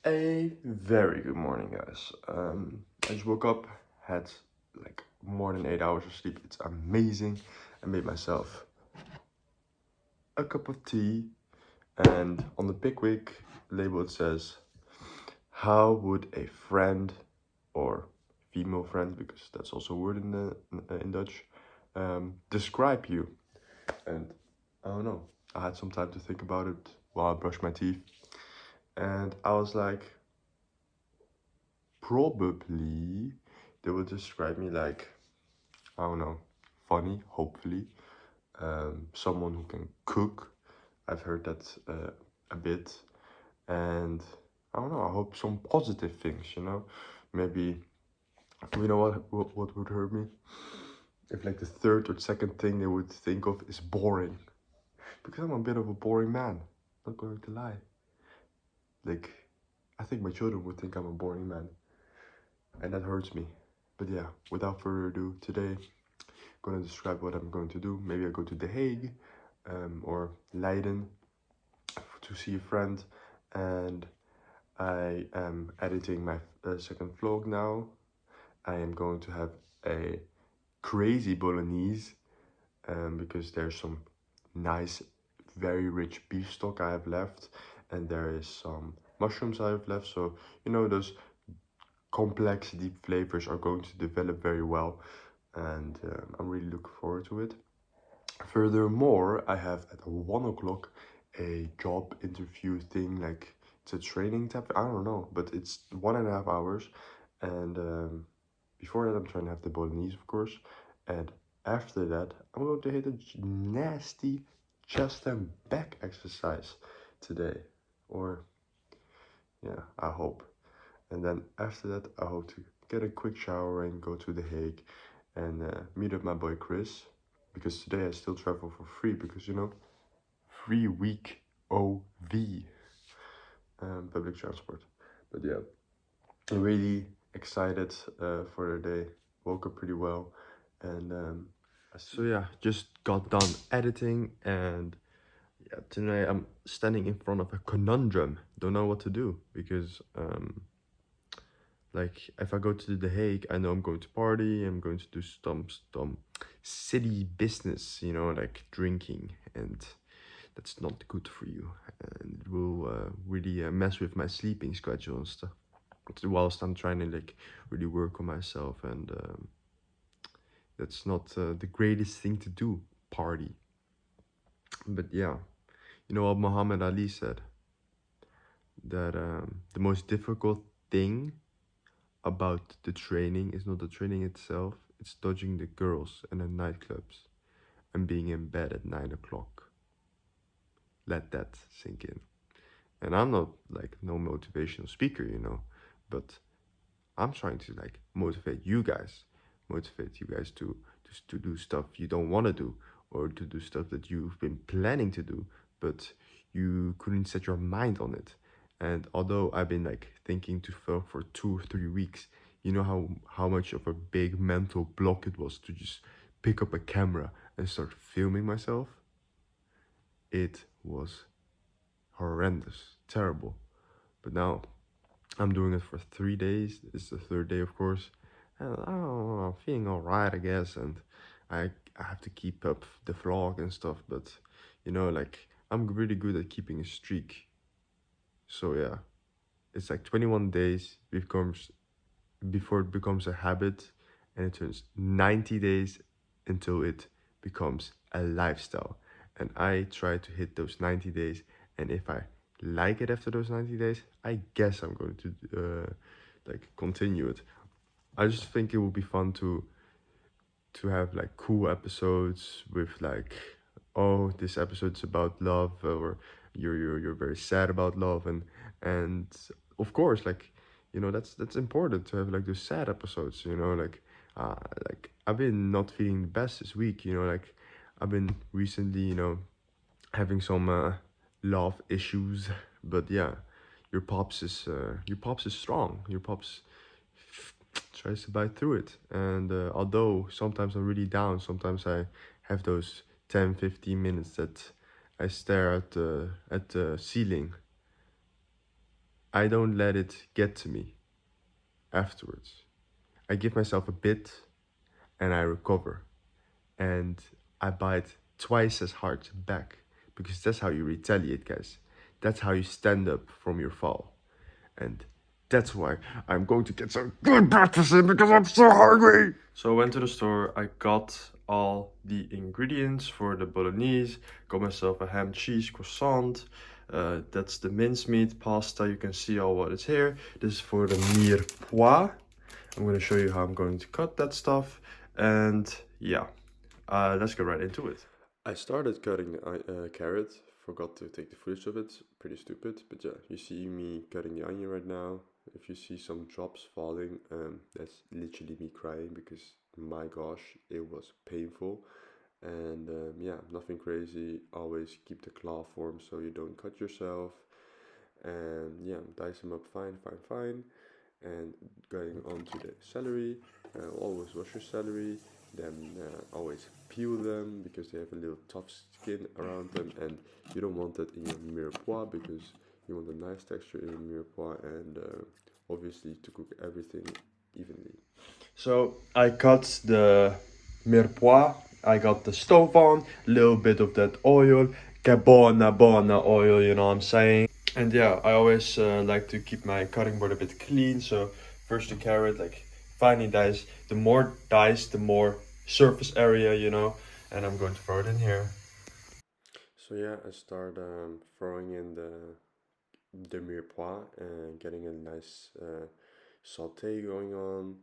A very good morning, guys. I just woke up, had like more than 8 hours of sleep. It's amazing. I made myself a cup of tea, and on the Pickwick label it says, "How would a friend or female friend, because that's also a word in Dutch, describe you?" And I don't know. I had some time to think about it while I brushed my teeth, and I was like, probably they would describe me like, I don't know, funny, hopefully. Someone who can cook. I've heard that a bit. And I don't know, I hope some positive things. Maybe, what would hurt me? If like the third or second thing they would think of is boring. Because I'm a bit of a boring man, not going to lie. Like, I think my children would think I'm a boring man. And that hurts me. But yeah, without further ado, today going to describe what I'm going to do. Maybe I go to The Hague or Leiden to see a friend, and I am editing my second vlog now. I am going to have a crazy bolognese because there's some nice, very rich beef stock I have left, and there is some mushrooms I have left. So, those complex, deep flavors are going to develop very well, and I'm really looking forward to it. Furthermore, I have at 1 o'clock a job interview thing, like it's a training type. I don't know, but it's 1.5 hours. And before that, I'm trying to have the bolognese, of course. And after that, I'm going to hit a nasty chest and back exercise today. Or, yeah, I hope. And then after that, I hope to get a quick shower and go to The Hague and meet up my boy Chris. Because today I still travel for free because, free week OV public transport. But yeah, I'm really excited for the day. Woke up pretty well. And so yeah, just got done editing, and yeah, tonight I'm standing in front of a conundrum. Don't know what to do because like if I go to The Hague, I know I'm going to party, I'm going to do some city business, like drinking, and that's not good for you. And it will really mess with my sleeping schedule and stuff. Whilst I'm trying to like really work on myself, and that's not the greatest thing to do, party. But yeah, you know what Muhammad Ali said? That the most difficult thing about the training is not the training itself, it's dodging the girls and the nightclubs and being in bed at 9 o'clock. Let that sink in. And I'm not like no motivational speaker, but I'm trying to like motivate you guys to do stuff you don't want to do, or to do stuff that you've been planning to do, but you couldn't set your mind on it. And although I've been like thinking to film for 2 or 3 weeks, you know how much of a big mental block it was to just pick up a camera and start filming myself. It was horrendous, terrible. But now I'm doing it for 3 days. It's the third day, of course. And I don't know, I'm feeling alright, I guess. And I have to keep up the vlog and stuff. But, like, I'm really good at keeping a streak. So, yeah, it's like 21 days before it becomes a habit. And it turns 90 days until it becomes a lifestyle. And I try to hit those 90 days. And if I like it after those 90 days, I guess I'm going to like continue it. I just think it would be fun to have like cool episodes with like, oh, this episode's about love, or you're very sad about love, and of course, like, that's important to have like those sad episodes, uh like I've been not feeling the best this week, like I've been recently, having some love issues. But yeah, your pops is strong. Your pops tries to bite through it. And although sometimes I'm really down, sometimes I have those 10-15 minutes that I stare at the ceiling I don't let it get to me afterwards. I give myself a bit and I recover. And I bite twice as hard back because that's how you retaliate, guys. That's how you stand up from your fall. And that's why I'm going to get some good breakfast in because I'm so hungry. So I went to the store, I got all the ingredients for the bolognese, got myself a ham cheese croissant. That's the mincemeat pasta. You can see all what is here. This is for the mirepoix. I'm going to show you how I'm going to cut that stuff. And yeah, let's get right into it. I started cutting the carrot, forgot to take the footage of it, pretty stupid, but yeah, you see me cutting the onion right now. If you see some drops falling, that's literally me crying because my gosh, it was painful. And yeah, nothing crazy, always keep the claw form so you don't cut yourself. And yeah, dice them up fine. And going on to the celery, always wash your celery, then always peel them because they have a little tough skin around them, and you don't want that in your mirepoix because you want a nice texture in your mirepoix, and obviously to cook everything evenly. So I cut the mirepoix, I got the stove on, a little bit of that oil, cabona oil, you know what I'm saying? And yeah, I always like to keep my cutting board a bit clean. So first the carrot, like finely diced. The more diced, the more surface area, you know. And I'm going to throw it in here. So yeah, I start throwing in the mirepoix and getting a nice saute going on.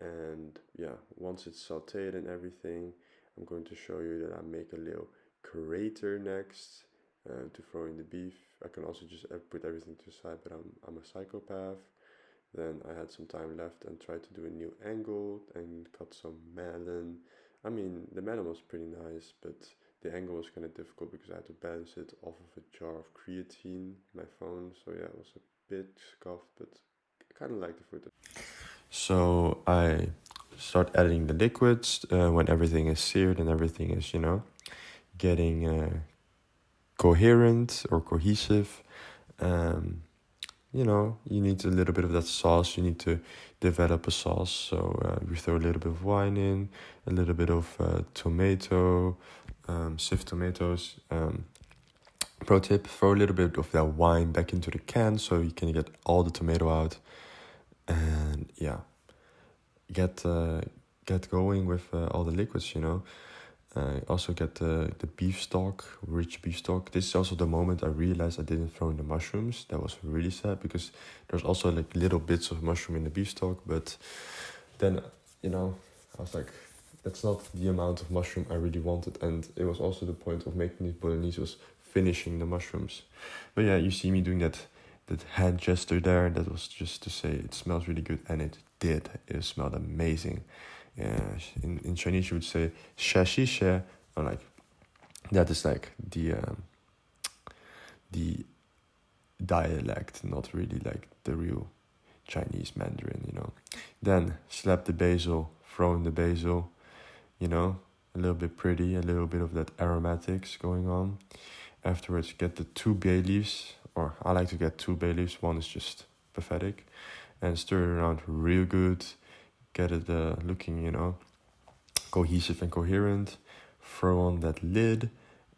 And yeah, once it's sauteed and everything, I'm going to show you that I make a little crater next to throw in the beef. I can also just put everything to the side, but I'm a psychopath. Then I had some time left and tried to do a new angle and cut some melon. I mean, the melon was pretty nice, but the angle was kind of difficult because I had to balance it off of a jar of creatine, my phone. So yeah, it was a bit scuffed, but I kind of like the fruit. So I start adding the liquids when everything is seared and everything is, you know, getting coherent or cohesive. You know, you need a little bit of that sauce. You need to develop a sauce. So we throw a little bit of wine in, a little bit of tomato, sift tomatoes. Pro tip, throw a little bit of that wine back into the can so you can get all the tomato out. And yeah, get going with all the liquids, you know. Also get the beef stock, rich beef stock. This is also the moment I realized I didn't throw in the mushrooms. That was really sad because there's also like little bits of mushroom in the beef stock. But then, you know, I was like, that's not the amount of mushroom I really wanted. And it was also the point of making this bolognese was finishing the mushrooms. But yeah, you see me doing that hand gesture there. That was just to say it smells really good, and it did. It smelled amazing. In Chinese you would say 谢谢谢, or like that is like the dialect, not really like the real Chinese Mandarin, you know. Then slap the basil, throw in the basil, you know, a little bit pretty, a little bit of that aromatics going on. Afterwards, get the 2 bay leaves, or I like to get 2 bay leaves. One is just pathetic, and stir it around real good. Get it looking, you know, cohesive and coherent. Throw on that lid,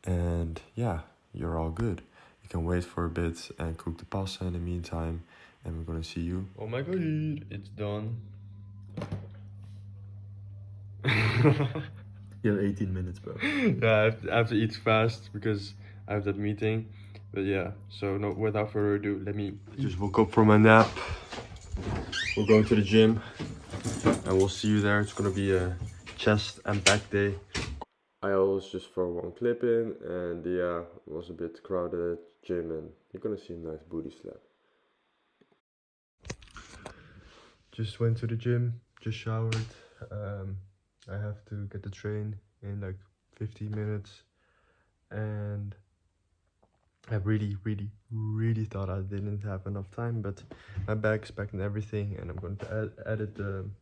and yeah, you're all good. You can wait for a bit and cook the pasta in the meantime, and we're gonna see you. Oh my god, it's done. You have 18 minutes, bro. Yeah, I have to eat fast because I have that meeting. But yeah, so no, without further ado, let me. I just woke up from a nap. We're going to the gym, and we'll see you there. It's gonna be a chest and back day. I always just throw one clip in, and yeah, it was a bit crowded at gym, and you're gonna see a nice booty slap. Just went to the gym, just showered. I have to get the train in like 15 minutes, and I really thought I didn't have enough time, but my bag's packed and everything, and I'm going to edit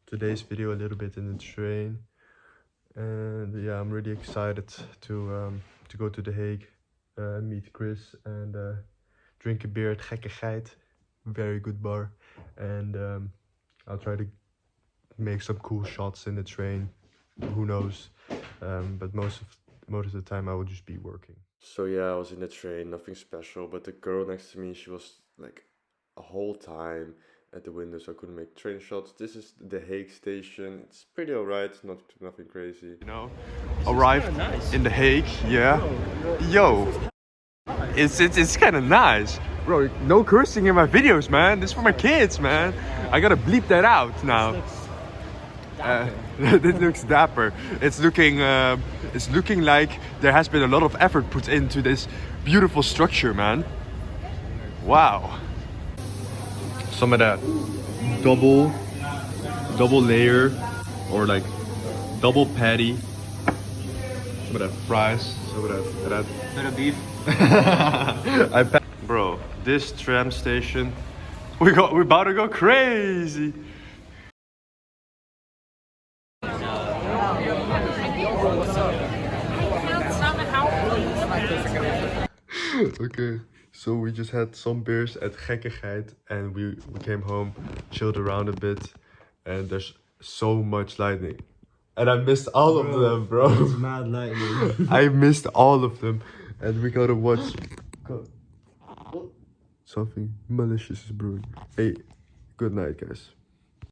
today's video a little bit in the train. And yeah, I'm really excited to go to The Hague, meet Chris, and drink a beer at Gekkigheid. very good bar, and I'll try to make some cool shots in the train. Who knows? But most of the time I will just be working. So yeah, I was in the train, nothing special. But the girl next to me, she was like a whole time at the window, so I couldn't make train shots. This is the Hague station. It's pretty alright, nothing crazy. You know, arrived nice. In the Hague. Yeah, yo, it's kind of nice, bro. No cursing in my videos, man. This is for my kids, man. I gotta bleep that out now. This looks dapper. It's looking like there has been a lot of effort put into this beautiful structure, man. Wow. Some of that double layer or like double patty. Some of that fries. Some of that. Bit of beef. Bro, this tram station, we're about to go crazy. Okay, so we just had some beers at Gekkigheid and we came home, chilled around a bit, and there's so much lightning. And I missed all of them, bro. It's mad lightning. I missed all of them. And we gotta watch... Something malicious is brewing. Hey, good night, guys.